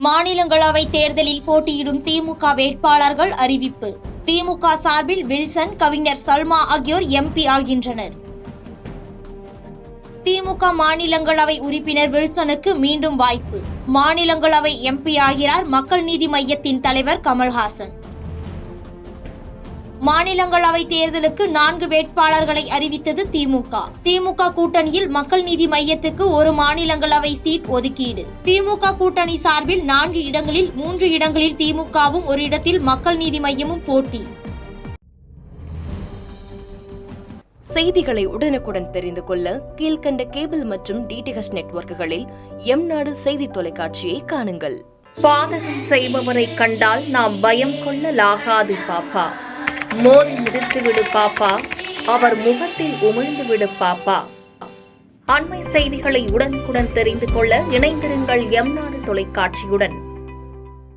மாநிலங்களவை தேர்தலில் போட்டியிடும் திமுக வேட்பாளர்கள் அறிவிப்பு. திமுக சார்பில் வில்சன், கவிஞர் சல்மா ஆகியோர் எம்பி ஆகின்றனர். திமுக மாநிலங்களவை உறுப்பினர் வில்சனுக்கு மீண்டும் வாய்ப்பு. மாநிலங்களவை எம்பி ஆகிறார் மக்கள் நீதி மய்யத்தின் தலைவர் கமல்ஹாசன். மாநிலங்களவை தேர்தலுக்கு 4 வேட்பாளர்களை அறிவித்தது திமுக. திமுக கூட்டணியில் மக்கள் நீதி மய்யத்துக்கு ஒரு மாநிலங்களவை சீட் ஒதுக்கீடு. திமுக கூட்டணி சார்பில் 4 இடங்களில் 3 இடங்களில் திமுகவும் ஒரு இடத்தில் மக்கள் நீதி மய்யமும் போட்டி. செய்திகளை உடனுக்குடன் தெரிந்து கொள்ள கீழ்கண்ட கேபிள் மற்றும் டிடிஎச் நெட்வொர்க்குகளில் எம்நாடு செய்தி தொலைக்காட்சியை காணுங்கள். பாதகம் செய்பவரை கண்டால் நாம் பயம் கொள்ளலாகாது பாப்பா. மோதி மிதித்துவிடு பாப்பா, அவர் முகத்தில் உமிழ்ந்துவிடு பாப்பா. அண்மை செய்திகளை உடனுக்குடன் தெரிந்து கொள்ள இணைந்திருங்கள் எம்நாடு தொலைக்காட்சியுடன்.